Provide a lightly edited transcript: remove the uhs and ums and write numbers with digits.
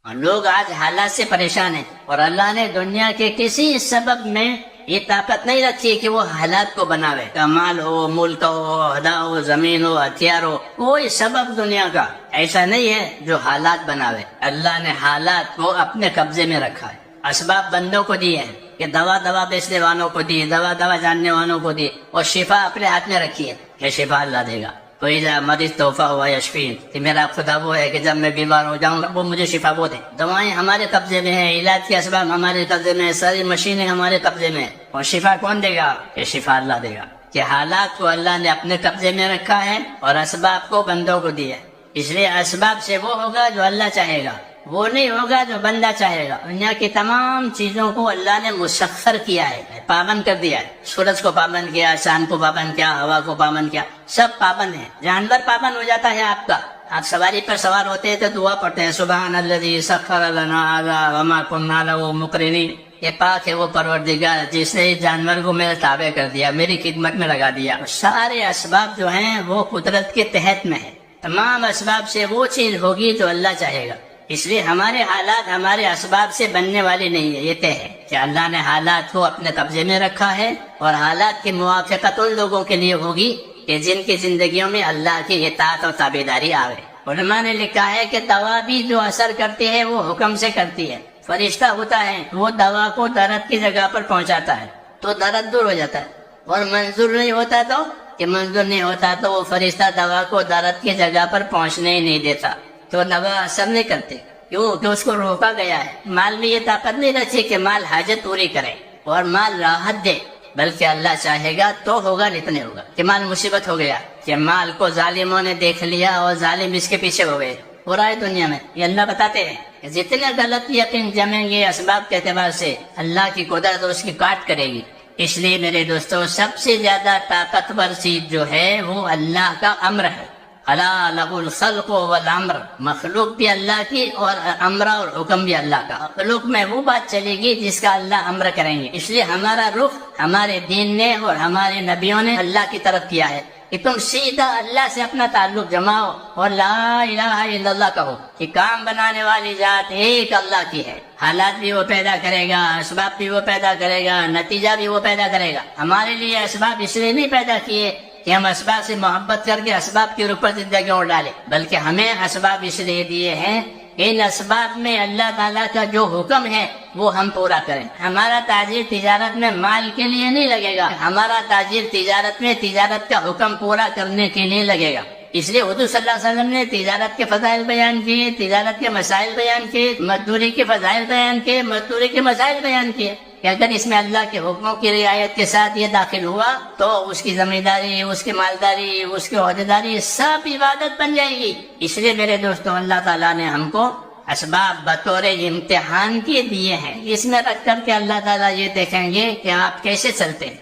اور لوگ آج حالات سے پریشان ہیں، اور اللہ نے دنیا کے کسی سبب میں یہ طاقت نہیں رکھی کہ وہ حالات کو بناوے، کمال ہو، ملک ہو، عہدہ ہو، زمین ہو، ہتھیار ہو، کوئی سبب دنیا کا ایسا نہیں ہے جو حالات بناوے۔ اللہ نے حالات کو اپنے قبضے میں رکھا ہے، اسباب بندوں کو دیے ہیں کہ دوا بیچنے والوں کو دی، دوا جاننے والوں کو دی، اور شفا اپنے ہاتھ میں رکھی ہے کہ شفا اللہ دے گا۔ کوئی مریض توحفہ ہوا یشفین، کہ میرا خدا وہ ہے کہ جب میں بیمار ہو جاؤں گا وہ مجھے شفا وہ دے۔ دوائیں ہمارے قبضے میں ہیں، علاج کے اسباب ہمارے قبضے میں ہیں، ساری مشینیں ہمارے قبضے میں ہیں، اور شفا کون دے گا؟ کہ شفا اللہ دے گا۔ کہ حالات کو اللہ نے اپنے قبضے میں رکھا ہے اور اسباب کو بندوں کو دیا ہے، اس لیے اسباب سے وہ ہوگا جو اللہ چاہے گا، وہ نہیں ہوگا جو بندہ چاہے گا۔ دنیا کی تمام چیزوں کو اللہ نے مسخر کیا ہے، پابند کر دیا ہے۔ سورج کو پابند کیا، چاند کو پابند کیا، ہوا کو پابند کیا، سب پابند ہیں۔ جانور پابند ہو جاتا ہے آپ کا، آپ سواری پر سوار ہوتے ہیں تو دعا پڑھتے ہیں، سبحان الذی سخر لنا ھذا وما كنا له مقرنین، یہ پاک ہے وہ پروردگار جس نے جانور کو میرے تابع کر دیا، میری خدمت میں لگا دیا۔ سارے اسباب جو ہیں وہ قدرت کے تحت میں ہیں، تمام اسباب سے وہ چیز ہوگی جو اللہ چاہے گا۔ اس لیے ہمارے حالات ہمارے اسباب سے بننے والے نہیں ہے، یہ طے ہے کہ اللہ نے حالات کو اپنے قبضے میں رکھا ہے، اور حالات کی موافقت ان لوگوں کے لیے ہوگی کہ جن کی زندگیوں میں اللہ کی اطاعت اور تابعداری آوے۔ علماء نے لکھا ہے کہ دوا بھی جو اثر کرتی ہے وہ حکم سے کرتی ہے۔ فرشتہ ہوتا ہے وہ دوا کو درد کی جگہ پر پہنچاتا ہے تو درد دور ہو جاتا ہے، اور منظور نہیں ہوتا تو منظور نہیں ہوتا تو وہ فرشتہ دوا کو درد کی جگہ پر پہنچنے ہی نہیں دیتا، تو دوا اثر نہیں کرتے، کیوں کہ اس کو روکا گیا ہے۔ مال میں یہ طاقت نہیں رکھی کہ مال حاجت پوری کرے اور مال راحت دے، بلکہ اللہ چاہے گا تو ہوگا، نہیں تو نہیں ہوگا۔ کہ مال مصیبت ہو گیا، کہ مال کو ظالموں نے دیکھ لیا اور ظالم اس کے پیچھے ہو گئے، ہو رہا ہے دنیا میں۔ یہ اللہ بتاتے ہیں کہ جتنے غلط یقین جمیں گے اسباب کے اعتبار سے، اللہ کی قدرت اس کی کاٹ کرے گی۔ اس لیے میرے دوستو، سب سے زیادہ طاقتور چیز جو ہے وہ اللہ کا امر ہے۔ الا لہ الخلق والامر، مخلوق بھی اللہ کی اور امر اور حکم بھی اللہ کا۔ مخلوق میں وہ بات چلے گی جس کا اللہ امر کریں گے۔ اس لیے ہمارا رخ ہمارے دین نے اور ہمارے نبیوں نے اللہ کی طرف کیا ہے کہ تم سیدھا اللہ سے اپنا تعلق جماؤ اور لا الہ الا اللہ کہو کہ کام بنانے والی ذات ایک اللہ کی ہے۔ حالات بھی وہ پیدا کرے گا، اسباب بھی وہ پیدا کرے گا، نتیجہ بھی وہ پیدا کرے گا۔ ہمارے لیے اسباب اس لیے نہیں پیدا کیے کہ ہم اسباب سے محبت کر کے اسباب کے اوپر زندگیوں ڈالیں، بلکہ ہمیں اسباب اس لیے دیے ہیں کہ ان اسباب میں اللہ تعالیٰ کا جو حکم ہے وہ ہم پورا کریں۔ ہمارا تاجر تجارت میں مال کے لیے نہیں لگے گا، ہمارا تاجر تجارت میں تجارت کا حکم پورا کرنے کے لیے لگے گا۔ اس لیے حضور صلی اللہ علیہ وسلم نے تجارت کے فضائل بیان کیے، تجارت کے مسائل بیان کیے، مزدوری کے فضائل بیان کیے، مزدوری کے مسائل بیان کیے کہ اگر اس میں اللہ کے حکموں کی رعایت کے ساتھ یہ داخل ہوا تو اس کی ذمہ اس کی مالداری، اس کی عہدیداری سب عبادت بن جائے گی۔ اس لیے میرے دوستوں، اللہ تعالیٰ نے ہم کو اسباب بطور امتحان کے دیے ہیں، اس میں رکھ کر کے اللہ تعالیٰ یہ دیکھیں گے کہ آپ کیسے چلتے ہیں۔